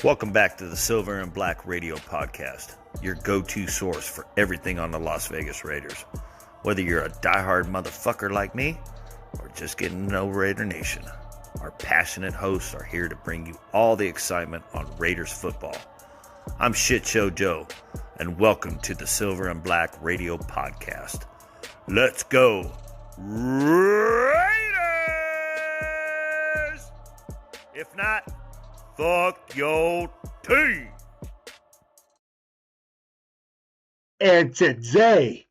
Welcome back to the Silver and Black Radio Podcast, your go-to source for everything on the Las Vegas Raiders. Whether you're a diehard motherfucker like me, or just getting to know Raider Nation, our passionate hosts are here to bring you all the excitement on Raiders football. I'm Shit Show Joe, and welcome to the Silver and Black Radio Podcast. Let's go, Raiders! If not, fuck your team. And today,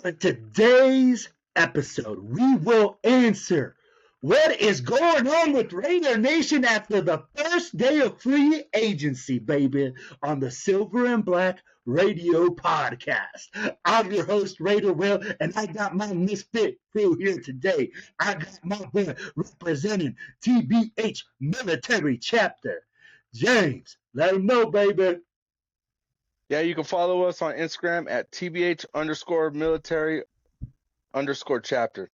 on today's episode, we will answer what is going on with Raider Nation after the first day of free agency, baby, on the Silver and Black Radio Podcast. I'm your host, Raider Will, and I got my misfit crew here today. I got my boy representing TBH Military Chapter, James. Let him know, baby. Yeah, you can follow us on Instagram at TBH_military_chapter.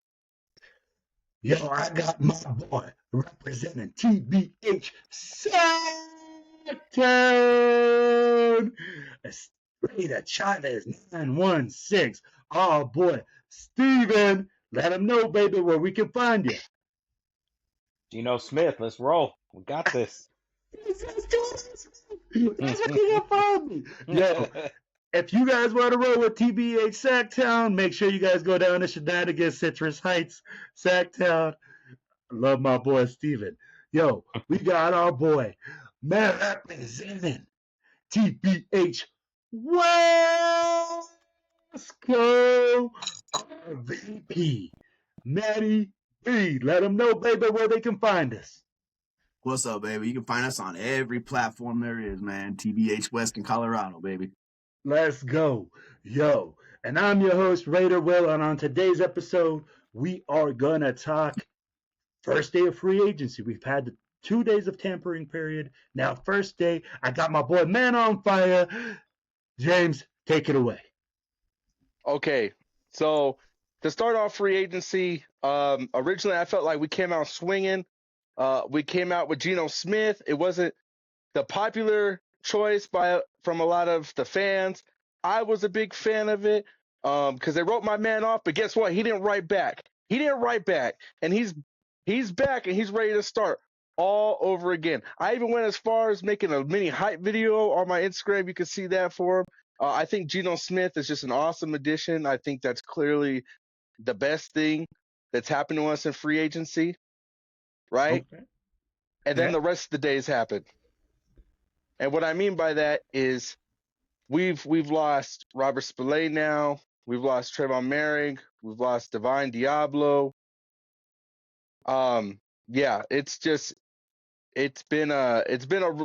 Yo, I got my boy representing TBH Sacktown. Raider China is 916. Oh boy, Steven, let him know, baby, where we can find you. Gino Smith, let's roll. We got this. That's where you can find me. Yo, if you guys want to roll with TBH Sacktown, make sure you guys go down to Shenanigans, Citrus Heights, Sacktown. I love my boy Steven. Yo, we got our boy, man, representing TBH West Coast RVP, Matty B. Let them know, baby, where they can find us. What's up, baby? You can find us on every platform there is, man. TBH West in Colorado, baby. Let's go. Yo, and I'm your host, Raider Will, and on today's episode, we are going to talk first day of free agency. We've had the 2 days of tampering period. Now, first day, I got my boy Man on Fire. James, take it away. Okay, so to start off free agency, originally I felt like we came out swinging. We came out with Gino Smith. It wasn't the popular choice from a lot of the fans. I was a big fan of it because they wrote my man off, but guess what? He didn't write back. And he's back and he's ready to start all over again. I even went as far as making a mini hype video on my Instagram. You can see that for him. I think Gino Smith is just an awesome addition. I think that's clearly the best thing that's happened to us in free agency, right? Okay. And then the rest of the days happen. And what I mean by that is we've lost Robert Spillane now. We've lost Trayvon Merrick. We've lost Divine Diablo. Yeah, it's been a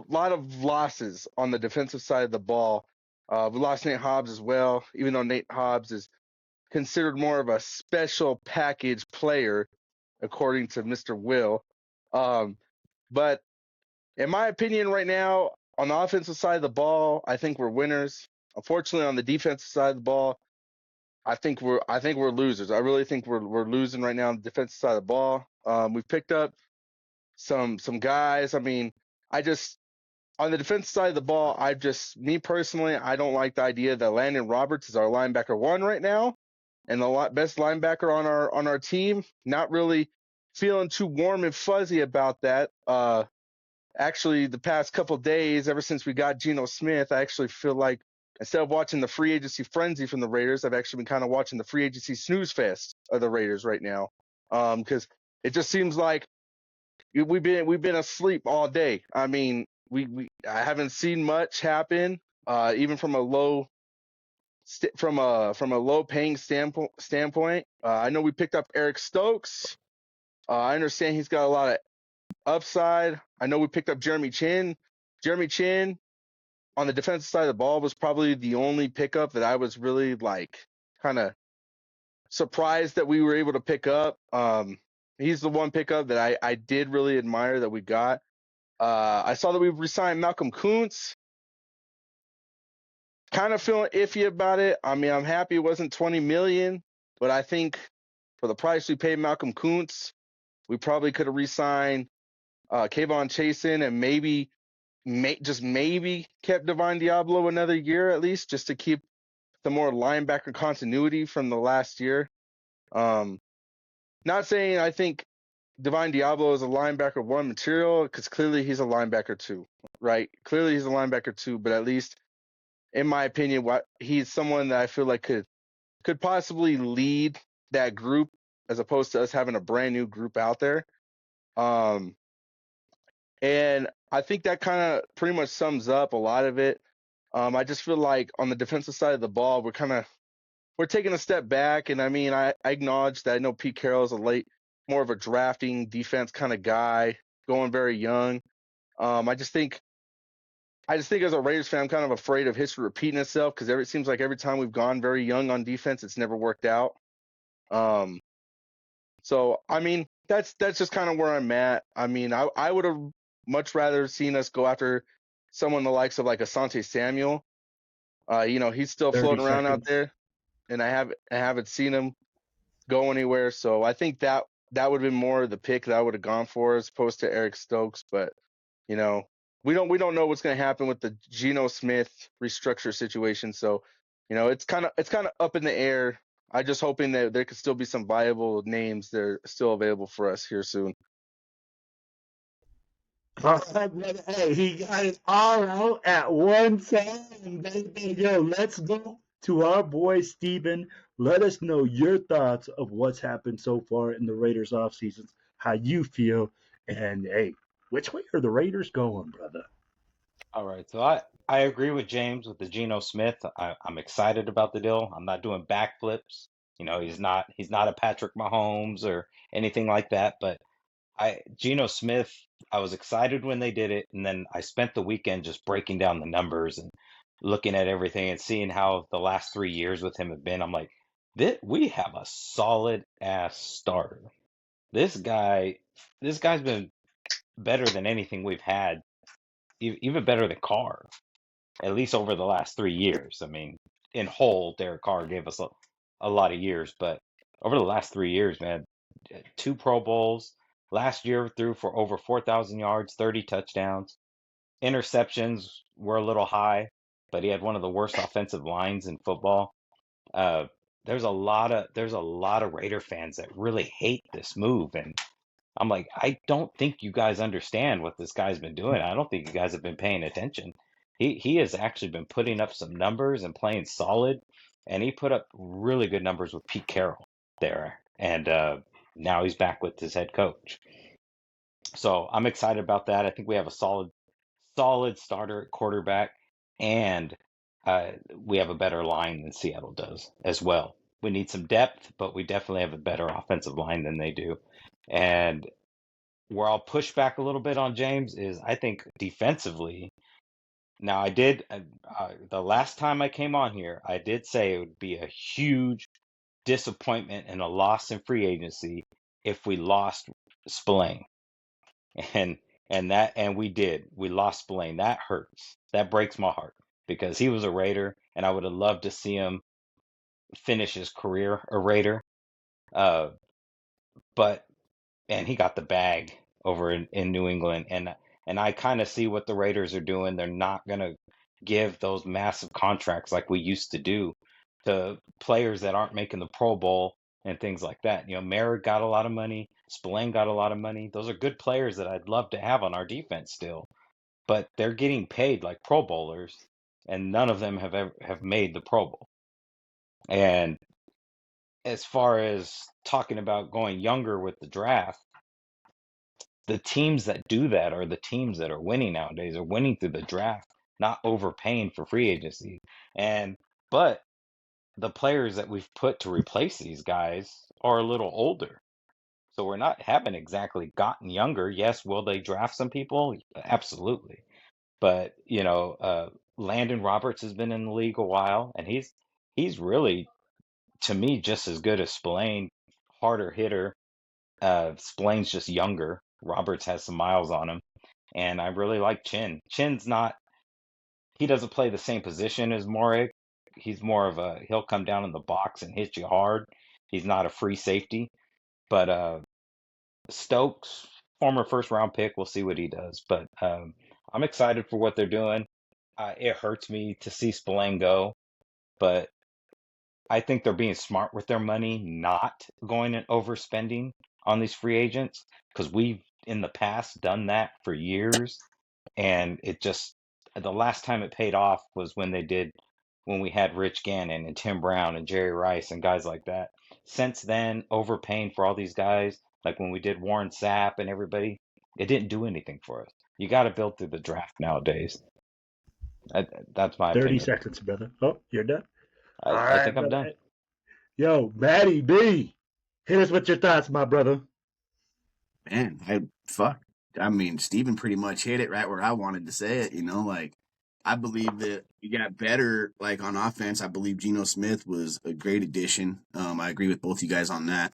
lot of losses on the defensive side of the ball. We lost Nate Hobbs as well, even though Nate Hobbs is considered more of a special package player, according to Mr. Will. But in my opinion right now, on the offensive side of the ball, I think we're winners. Unfortunately, on the defensive side of the ball, I think we're losers. I really think we're losing right now on the defensive side of the ball. We've picked up some guys. I mean, on the defensive side of the ball, me personally, I don't like the idea that Landon Roberts is our linebacker one right now, and the best linebacker on our team. Not really feeling too warm and fuzzy about that. Actually, the past couple days, ever since we got Gino Smith, I actually feel like instead of watching the free agency frenzy from the Raiders, I've actually been kind of watching the free agency snooze fest of the Raiders right now. Because it just seems like we've been asleep all day. I mean, I haven't seen much happen, even from a low paying standpoint. I know we picked up Eric Stokes. I understand he's got a lot of upside. I know we picked up Jeremy Chin. Jeremy Chin on the defensive side of the ball was probably the only pickup that I was really like kind of surprised that we were able to pick up. He's the one pickup that I did really admire that we got. I saw that we re-signed Malcolm Kuntz. Kind of feeling iffy about it. I mean, I'm happy it wasn't $20 million, but I think for the price we paid Malcolm Kuntz, we probably could have re-signed Kayvon Chasen and maybe just maybe kept Divine Diablo another year at least, just to keep the more linebacker continuity from the last year. Not saying I think Divine Diablo is a linebacker one material, because clearly he's a linebacker two, right? Clearly he's a linebacker two, but at least in my opinion, he's someone that I feel like could possibly lead that group as opposed to us having a brand new group out there. And I think that kind of pretty much sums up a lot of it. I just feel like on the defensive side of the ball, we're taking a step back. And I mean, I acknowledge that I know Pete Carroll is more of a drafting defense kind of guy, going very young. I just think as a Raiders fan, I'm kind of afraid of history repeating itself, because it seems like every time we've gone very young on defense, it's never worked out. So I mean, that's just kind of where I'm at. I mean, I would have much rather seen us go after someone the likes of like Asante Samuel. He's still 30 floating around out seconds. there, and I haven't seen him go anywhere. So I think that would have been more the pick that I would have gone for as opposed to Eric Stokes. But we don't know what's going to happen with the Gino Smith restructure situation. So it's kind of up in the air. I'm just hoping that there could still be some viable names that are still available for us here soon. All right, brother. Hey, he got it all out at one time, baby. Yo, let's go to our boy Steven. Let us know your thoughts of what's happened so far in the Raiders offseason, how you feel, and hey, which way are the Raiders going, brother? All right, so I agree with James with the Geno Smith. I'm excited about the deal. I'm not doing backflips. He's not a Patrick Mahomes or anything like that. But Geno Smith, I was excited when they did it, and then I spent the weekend just breaking down the numbers and looking at everything and seeing how the last 3 years with him have been. I'm like, we have a solid ass starter. This guy's been better than anything we've had, even better than Carr, at least over the last 3 years. I mean, in whole, Derek Carr gave us a lot of years, but over the last 3 years, man, 2 Pro Bowls. Last year threw for over 4,000 yards, 30 touchdowns. Interceptions were a little high, but he had one of the worst offensive lines in football. Uh, there's a lot of Raider fans that really hate this move, and I'm like, I don't think you guys understand what this guy's been doing. I don't think you guys have been paying attention. He has actually been putting up some numbers and playing solid, and he put up really good numbers with Pete Carroll there, and now he's back with his head coach. So I'm excited about that. I think we have a solid starter at quarterback, and we have a better line than Seattle does as well. We need some depth, but we definitely have a better offensive line than they do. And where I'll push back a little bit on James is I think defensively. Now, the last time I came on here, I did say it would be a huge disappointment and a loss in free agency if we lost Spillane. And and we did. We lost Spillane. That hurts. That breaks my heart because he was a Raider and I would have loved to see him finish his career a Raider. Uh, but and he got the bag over in New England, and I kind of see what the Raiders are doing. They're not gonna give those massive contracts like we used to do to players that aren't making the Pro Bowl and things like that. Merritt got a lot of money, Spillane got a lot of money. Those are good players that I'd love to have on our defense still, but they're getting paid like Pro Bowlers, and none of them have made the Pro Bowl. And as far as talking about going younger with the draft, the teams that do that are the teams that are winning nowadays, are winning through the draft, not overpaying for free agency. And but the players that we've put to replace these guys are a little older. So we're not haven't exactly gotten younger. Yes, will they draft some people? Absolutely. But Landon Roberts has been in the league a while, and he's really, to me, just as good as Spillane, harder hitter. Spillane's just younger. Roberts has some miles on him. And I really like Chin. He doesn't play the same position as Morik. He's more of he'll come down in the box and hit you hard. He's not a free safety. But Stokes, former first round pick, we'll see what he does. But I'm excited for what they're doing. It hurts me to see Spillane go, but I think they're being smart with their money, not going and overspending on these free agents, because we've in the past done that for years, and it just the last time it paid off was when we had Rich Gannon and Tim Brown and Jerry Rice and guys like that. Since then, overpaying for all these guys, like when we did Warren Sapp and everybody, it didn't do anything for us. You got to build through the draft nowadays. That's my 30 opinion. seconds, brother. Oh, you're done? All I right, think I'm brother. done. Yo, Matty B, hit us with your thoughts, my brother. Man, I mean, Steven pretty much hit it right where I wanted to say it. Like I believe that you got better, like on offense. I believe Gino Smith was a great addition. I agree with both you guys on that.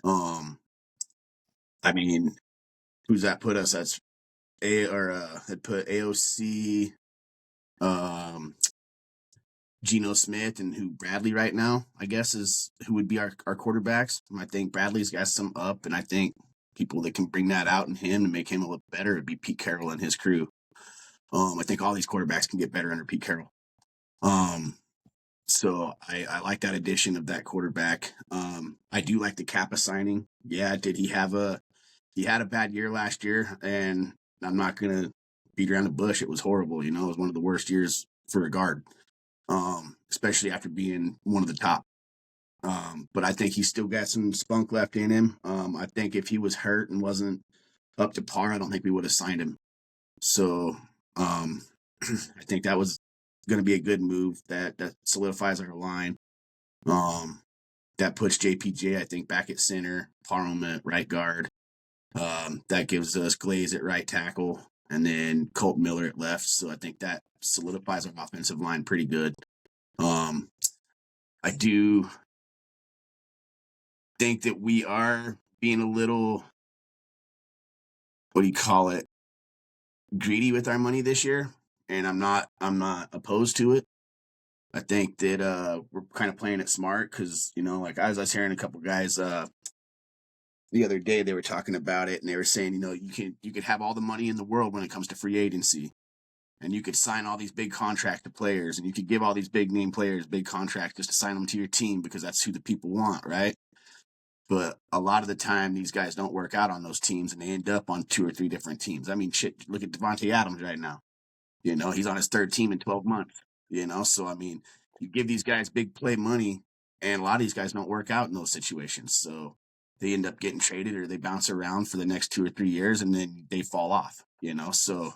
I mean, who's that put us? That's that put AOC, Gino Smith, and who Bradley right now, I guess, is who would be our quarterbacks. I think Bradley's got some up, and I think people that can bring that out in him and make him a little better would be Pete Carroll and his crew. I think all these quarterbacks can get better under Pete Carroll. So I like that addition of that quarterback. I do like the Kappa signing. Yeah, he had a bad year last year, and I'm not gonna beat around the bush. It was horrible. It was one of the worst years for a guard, especially after being one of the top. But I think he's still got some spunk left in him. I think if he was hurt and wasn't up to par, I don't think we would have signed him. So I think that was going to be a good move that solidifies our line. That puts JPJ, I think, back at center, Parham at right guard. That gives us Glaze at right tackle, and then Colt Miller at left. So I think that solidifies our offensive line pretty good. I do think that we are being a little, what do you call it, greedy with our money this year, and I'm not opposed to it. I think that we're kind of playing it smart because, like I was hearing a couple guys the other day, they were talking about it, and they were saying, you could have all the money in the world when it comes to free agency, and you could sign all these big contract to players, and you could give all these big name players big contracts just to sign them to your team because that's who the people want, right? But a lot of the time, these guys don't work out on those teams, and they end up on 2 or 3 different teams. I mean, shit, look at Devontae Adams right now. He's on his 3rd team in 12 months. So I mean, you give these guys big play money, and a lot of these guys don't work out in those situations. So they end up getting traded, or they bounce around for the next 2 or 3 years, and then they fall off. So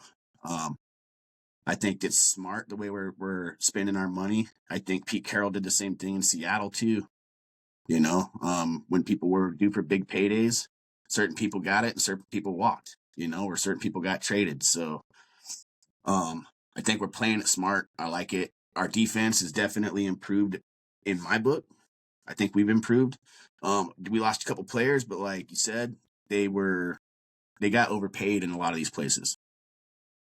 I think it's smart the way we're spending our money. I think Pete Carroll did the same thing in Seattle too. When people were due for big paydays, certain people got it and certain people walked. Or certain people got traded. So I think we're playing it smart. I like it. Our defense is definitely improved in my book. I think we've improved. We lost a couple players, but like you said, they got overpaid in a lot of these places.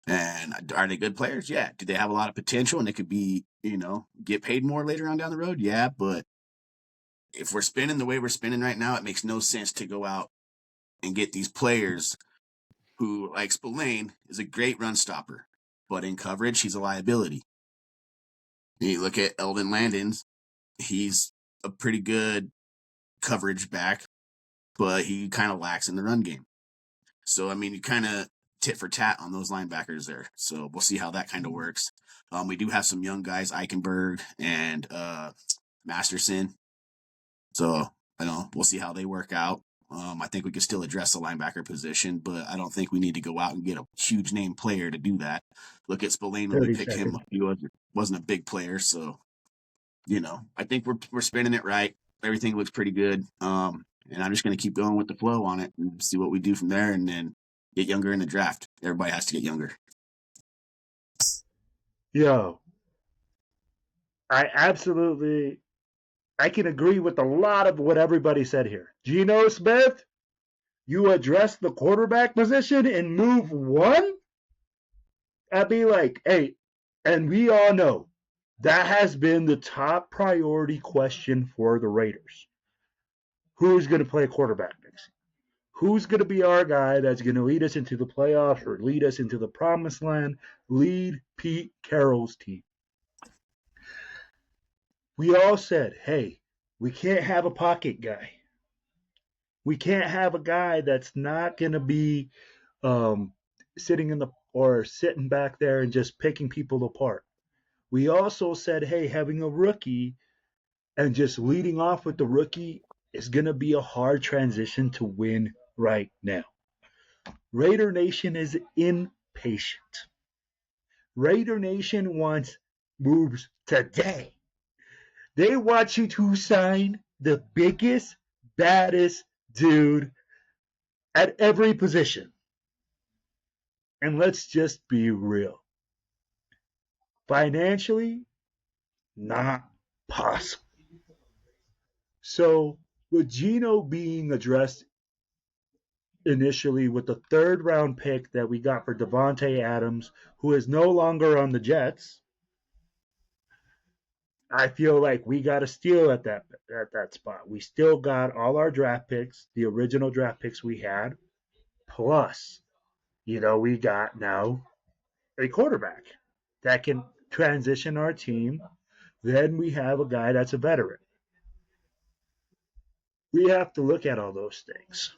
And are they good players? Yeah. Do they have a lot of potential and they could be, get paid more later on down the road? Yeah. But if we're spinning the way we're spinning right now, it makes no sense to go out and get these players who, like Spillane, is a great run stopper, but in coverage, he's a liability. You look at Eldon Landons, he's a pretty good coverage back, but he kind of lacks in the run game. So, I mean, you kind of tit for tat on those linebackers there. So we'll see how that kind of works. We do have some young guys, Eichenberg and Masterson. So, we'll see how they work out. I think we could still address the linebacker position, but I don't think we need to go out and get a huge name player to do that. Look at Spillane when we picked him up. He wasn't a big player, so I think we're spinning it right. Everything looks pretty good, and I'm just going to keep going with the flow on it and see what we do from there, and then get younger in the draft. Everybody has to get younger. Yo, I can agree with a lot of what everybody said here. Gino Smith, you address the quarterback position in move 1? I'd be like, hey, and we all know that has been the top priority question for the Raiders. Who's going to play quarterback next? Who's going to be our guy that's going to lead us into the playoffs or lead us into the promised land? Lead Pete Carroll's team. We all said, hey, we can't have a pocket guy. We can't have a guy that's not going to be sitting back there and just picking people apart. We also said, hey, having a rookie and just leading off with the rookie is going to be a hard transition to win right now. Raider Nation is impatient. Raider Nation wants moves today. They want you to sign the biggest, baddest dude at every position. And let's just be real. Financially, not possible. So, with Gino being addressed initially with the third round pick that we got for Devontae Adams, who is no longer on the Jets, I feel like we got a steal at that spot. We still got all our draft picks, the original draft picks we had, plus, we got now a quarterback that can transition our team. Then we have a guy that's a veteran. We have to look at all those things.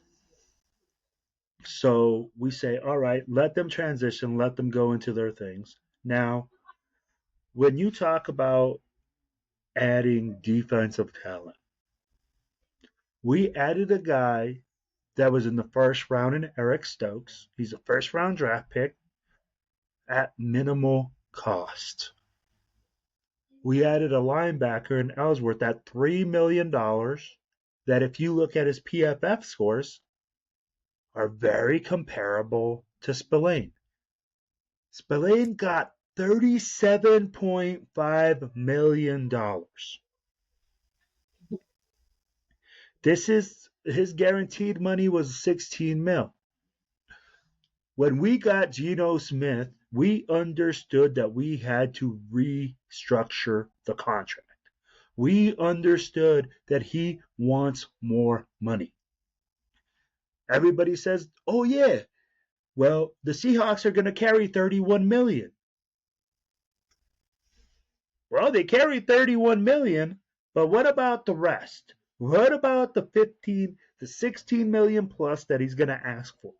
So we say, all right, let them transition, let them go into their things. Now, when you talk about adding defensive talent, we added a guy that was in the first round in Eric Stokes. He's a first round draft pick at minimal cost. We added a linebacker in Ellsworth at $3 million that, if you look at his PFF scores, are very comparable to Spillane. Spillane got $37.5 million. His guaranteed money was $16 million. When we got Gino Smith, we understood that we had to restructure the contract. We understood that he wants more money. Everybody says, oh yeah, well, the Seahawks are going to carry $31 million. Well, they carry $31 million, but what about the rest? What about the $16 million plus that he's going to ask for?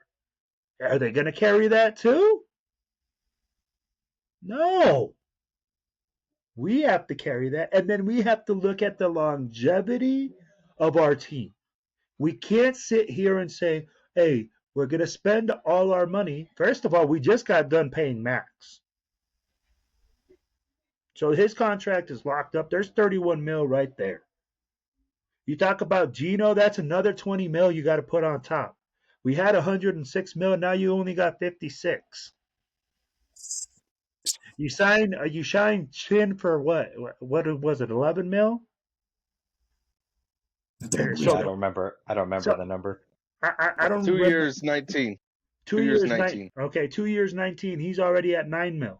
Are they going to carry that too? No. We have to carry that, and then we have to look at the longevity of our team. We can't sit here and say, hey, we're going to spend all our money. First of all, we just got done paying Max. So his contract is locked up. There's $31 million right there. You talk about Gino, that's another $20 million you got to put on top. We had $106 million. Now you only got $56. You signed Chin for what? What was it? $11 million? Yeah, I don't remember the number. I don't 2 remember. years, 19. 2 years, 19. Okay, 2 years, 19. He's already at $9 million.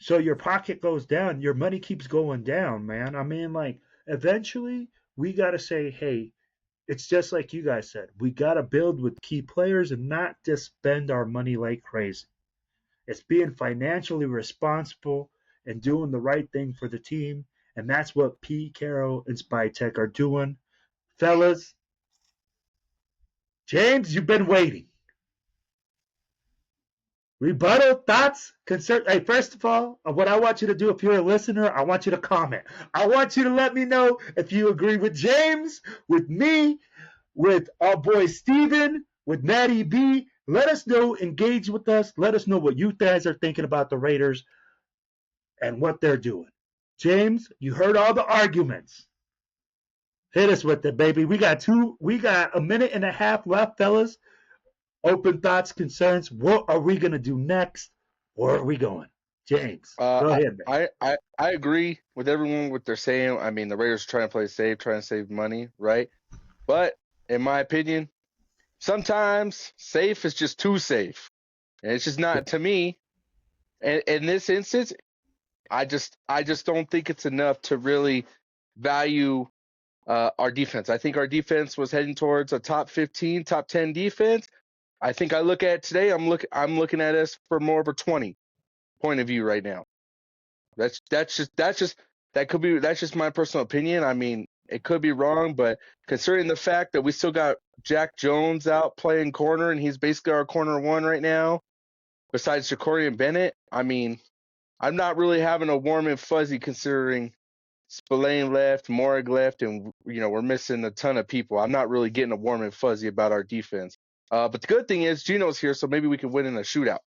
So your pocket goes down. Your money keeps going down, man. I mean, like, eventually we got to say, hey, it's just like you guys said. We got to build with key players and not just spend our money like crazy. It's being financially responsible and doing the right thing for the team. And that's what Pete Carroll and Spytech are doing. Fellas, James, you've been waiting. Rebuttal, thoughts, concern. Hey, first of all, what I want you to do, if you're a listener, I want you to comment. I want you to let me know if you agree with James, with me, with our boy Steven, with Matty B. Let us know, engage with us. Let us know what you guys are thinking about the Raiders and what they're doing. James, you heard all the arguments. Hit us with it, baby. We got a minute and a half left, fellas. Open thoughts, concerns. What are we going to do next? Where are we going? James, go ahead, man. I agree with everyone what they're saying. I mean, the Raiders are trying to play safe, trying to save money, right? But in my opinion, sometimes safe is just too safe. And it's just not, to me, and in this instance, I just don't think it's enough to really value our defense. I think our defense was heading towards a top 15, top 10 defense. I think I look at today, I'm looking at us for more of a 20 point of view right now. That's just my personal opinion. I mean, it could be wrong, but considering the fact that we still got Jack Jones out playing corner and he's basically our corner one right now, besides Ja'Cory Bennett, I mean, I'm not really having a warm and fuzzy considering Spillane left, Morrig left, and we're missing a ton of people. I'm not really getting a warm and fuzzy about our defense. But the good thing is Gino's here, so maybe we can win in a shootout.